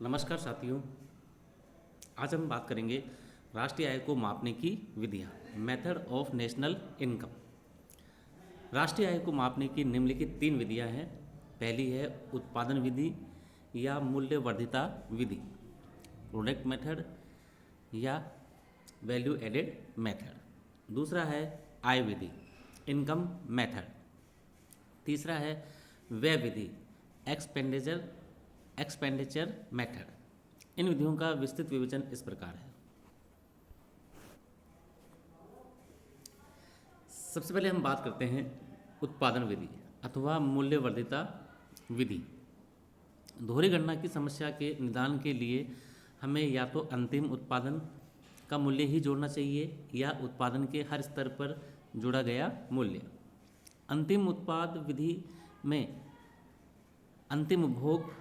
नमस्कार साथियों। आज हम बात करेंगे राष्ट्रीय आय को मापने की विधियाँ, मेथड ऑफ नेशनल इनकम। राष्ट्रीय आय को मापने की निम्नलिखित तीन विधियाँ हैं। पहली है उत्पादन विधि या मूल्य वर्धिता विधि, प्रोडक्ट मेथड या वैल्यू एडेड मेथड। दूसरा है आय विधि, इनकम मेथड। तीसरा है व्यय विधि, एक्सपेंडिचर मेथड। इन विधियों का विस्तृत विवेचन इस प्रकार है। सबसे पहले हम बात करते हैं उत्पादन विधि अथवा मूल्य वर्धिता विधि। दोहरी गणना की समस्या के निदान के लिए हमें या तो अंतिम उत्पादन का मूल्य ही जोड़ना चाहिए या उत्पादन के हर स्तर पर जोड़ा गया मूल्य। अंतिम उत्पाद विधि में अंतिम उपभोग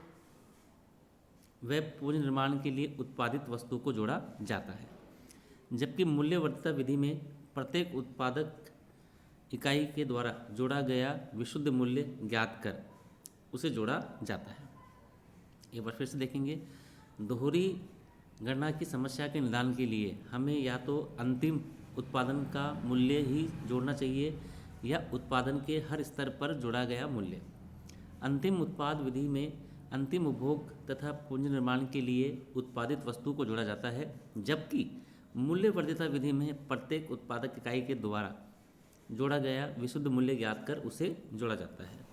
व पूंजी निर्माण के लिए उत्पादित वस्तु को जोड़ा जाता है, जबकि मूल्यवर्धिता विधि में प्रत्येक उत्पादक इकाई के द्वारा जोड़ा गया विशुद्ध मूल्य ज्ञात कर उसे जोड़ा जाता है। एक बार फिर से देखेंगे। दोहरी गणना की समस्या के निदान के लिए हमें या तो अंतिम उत्पादन का मूल्य ही जोड़ना चाहिए या उत्पादन के हर स्तर पर जोड़ा गया मूल्य। अंतिम उत्पाद विधि में अंतिम उपभोग तथा पूंजी निर्माण के लिए उत्पादित वस्तु को जोड़ा जाता है, जबकि मूल्यवर्धिता विधि में प्रत्येक उत्पादक इकाई के द्वारा जोड़ा गया विशुद्ध मूल्य ज्ञात कर उसे जोड़ा जाता है।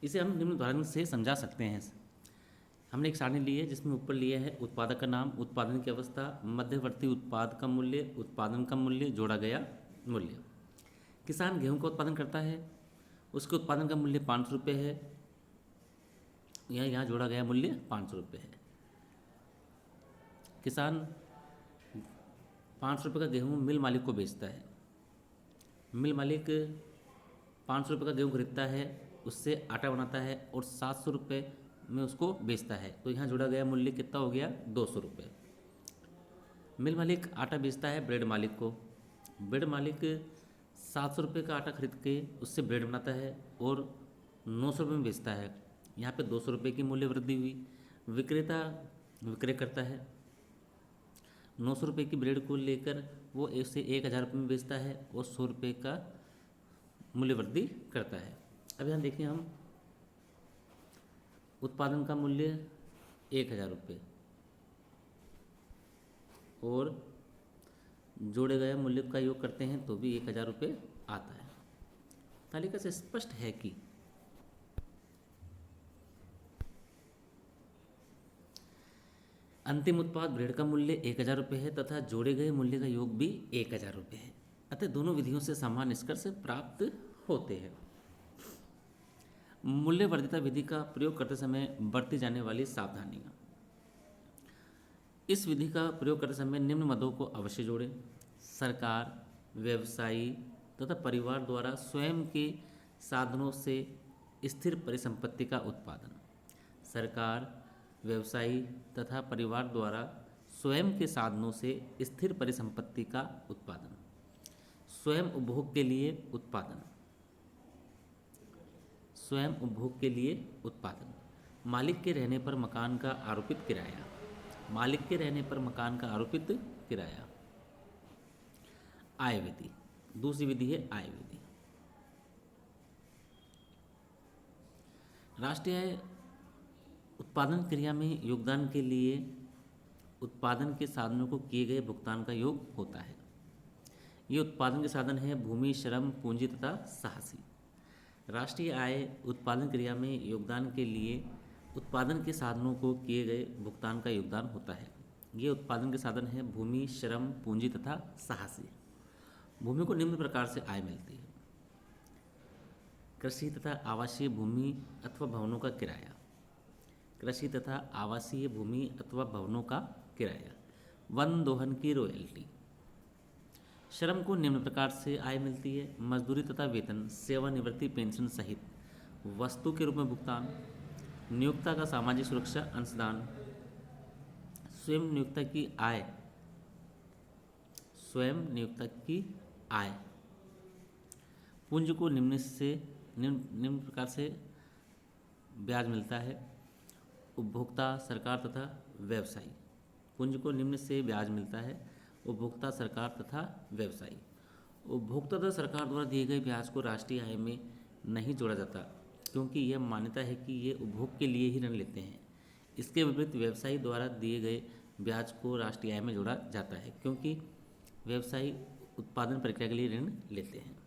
इसे हम निम्न उदाहरण से समझा सकते हैं। हमने एक सारणी ली है जिसमें ऊपर लिया है उत्पादक का नाम, उत्पादन की अवस्था, मध्यवर्ती उत्पाद का मूल्य, उत्पादन का मूल्य, जोड़ा गया मूल्य। किसान गेहूं का उत्पादन करता है, उसके उत्पादन का मूल्य 500 रुपये है, यहाँ जोड़ा गया मूल्य 500 रुपये है। किसान 500 रुपये का गेहूं मिल मालिक को बेचता है। मिल मालिक 500 रुपये का गेहूं खरीदता है, उससे आटा बनाता है और 700 रुपये में उसको बेचता है, तो यहाँ जोड़ा गया मूल्य कितना हो गया? 200 रुपये। मिल मालिक आटा बेचता है ब्रेड मालिक को। ब्रेड मालिक 700 रुपये का आटा खरीद के उससे ब्रेड बनाता है और 900 रुपये में बेचता है, यहाँ पे 200 रुपये की मूल्य वृद्धि हुई। विक्रेता विक्रय करता है, 900 रुपये की ब्रेड को लेकर वो उसे 1000 रुपये में बेचता है और 100 रुपये का मूल्य वृद्धि करता है। अब यहाँ देखिए, हम उत्पादन का मूल्य 1000 रुपये और जोड़े गए मूल्य का योग करते हैं तो भी 1000 रुपये आता है। तालिका से स्पष्ट है कि अंतिम उत्पाद ब्रेड का मूल्य 1000 रुपये है तथा जोड़े गए मूल्य का योग भी 1000 रुपये है। अतः दोनों विधियों से समान निष्कर्ष प्राप्त होते हैं। मूल्यवर्धिता विधि का प्रयोग करते समय बरती जाने वाली सावधानियाँ। इस विधि का प्रयोग करते समय निम्न मदों को अवश्य जोड़ें। सरकार, व्यवसायी तथा परिवार द्वारा स्वयं के साधनों से स्थिर परिसंपत्ति का उत्पादन। सरकार, व्यवसायी तथा परिवार द्वारा स्वयं के साधनों से स्थिर परिसंपत्ति का उत्पादन। स्वयं उपभोग के लिए उत्पादन। स्वयं उपभोग के लिए उत्पादन। मालिक के रहने पर मकान का आरोपित किराया। मालिक के रहने पर मकान का आरोपित किराया। आय विधि, दूसरी विधि है आय विधि। राष्ट्रीय आय उत्पादन क्रिया में योगदान के लिए उत्पादन के साधनों को किए गए भुगतान का योग होता है। ये उत्पादन के साधन है भूमि, श्रम, पूंजी तथा साहसी। राष्ट्रीय आय उत्पादन क्रिया में योगदान के लिए उत्पादन के साधनों को किए गए भुगतान का योगदान होता है। ये उत्पादन के साधन है भूमि, श्रम, पूंजी तथा साहसी। भूमि को निम्न प्रकार से आय मिलती है। कृषि तथा आवासीय भूमि अथवा भवनों का किराया। कृषि तथा आवासीय भूमि अथवा भवनों का किराया। वन दोहन की रॉयल्टी। श्रम को निम्न प्रकार से आय मिलती है। मजदूरी तथा वेतन, सेवानिवृत्ति पेंशन सहित वस्तु के रूप में भुगतान। नियोक्ता का सामाजिक सुरक्षा अंशदान। स्वयं नियोक्ता की आय, स्वयं नियोक्ता की आय। पूंजी को निम्न प्रकार से ब्याज मिलता है। उपभोक्ता, सरकार तथा व्यवसायी। पूंजी को निम्न से ब्याज मिलता है। उपभोक्ता, सरकार तथा व्यवसायी। उपभोक्ता तथा सरकार द्वारा दिए गए ब्याज को राष्ट्रीय आय में नहीं जोड़ा जाता, क्योंकि यह मान्यता है कि ये उपभोग के लिए ही ऋण लेते हैं। इसके विपरीत व्यवसायी द्वारा दिए गए ब्याज को राष्ट्रीय आय में जोड़ा जाता है, क्योंकि व्यवसायी उत्पादन प्रक्रिया के लिए ऋण लेते हैं।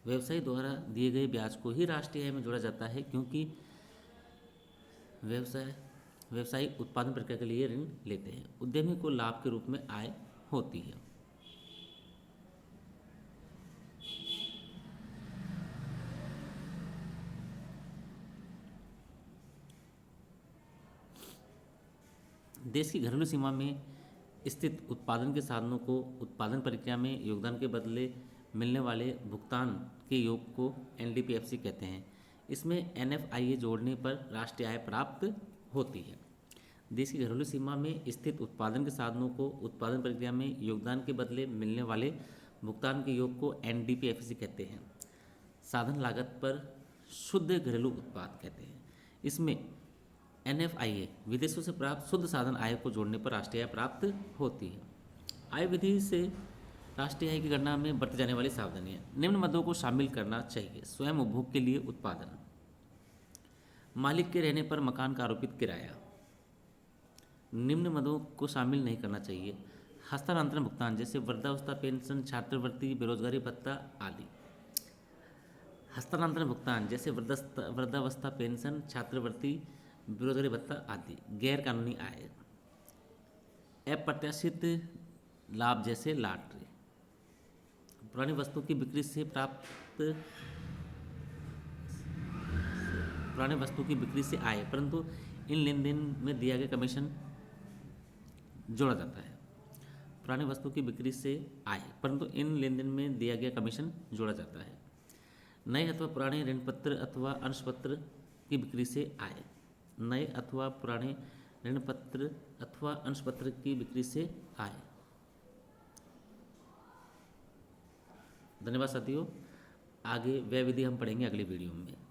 व्यवसायी द्वारा दिए गए ब्याज को ही राष्ट्रीय आय में जोड़ा जाता है, क्योंकि व्यवसायी उत्पादन प्रक्रिया के लिए ऋण लेते हैं। उद्यमी को लाभ के रूप में आय होती है। देश की घरेलू सीमा में स्थित उत्पादन के साधनों को उत्पादन प्रक्रिया में योगदान के बदले मिलने वाले भुगतान के योग को एनडीपीएफसी कहते हैं। इसमें एनएफआईए जोड़ने पर राष्ट्रीय आय प्राप्त होती है। देश की घरेलू सीमा में स्थित उत्पादन के साधनों को उत्पादन प्रक्रिया में योगदान के बदले मिलने वाले भुगतान के योग को एनडीपीएफसी कहते हैं। साधन लागत पर शुद्ध घरेलू उत्पाद कहते हैं। इसमें एनएफआईए विदेशों से प्राप्त शुद्ध साधन आय को जोड़ने पर राष्ट्रीय आय प्राप्त होती है। आय विधि से राष्ट्रीय आय की गणना में बरती जाने वाली सावधानियां। निम्न मदों को शामिल करना चाहिए। स्वयं उपभोग के लिए उत्पादन, मालिक के रहने पर मकान का आरोपित किराया, निम्न मदों को शामिल नहीं करना चाहिए। हस्तांतरण भुगतान जैसे वृद्धावस्था पेंशन, छात्रवृत्ति, बेरोजगारी भत्ता आदि। हस्तांतरण भुगतान जैसे वृद्धावस्था पेंशन, छात्रवृत्ति, बेरोजगारी भत्ता आदि। गैर कानूनी आय, अप्रत्याशित लाभ जैसे लॉटरी। पुरानी वस्तु की बिक्री से आय, परंतु इन लेन देन में दिया गया कमीशन जोड़ा जाता है। पुरानी वस्तु की बिक्री से आय, परंतु इन लेन देन में दिया गया कमीशन जोड़ा जाता है। नए अथवा पुराने ऋण पत्र अथवा अंशपत्र की बिक्री से आय, नए अथवा पुराने ऋण पत्र अथवा अंशपत्र की बिक्री से आय। धन्यवाद साथियों। आगे व्यय विधि हम पढ़ेंगे अगली वीडियो में।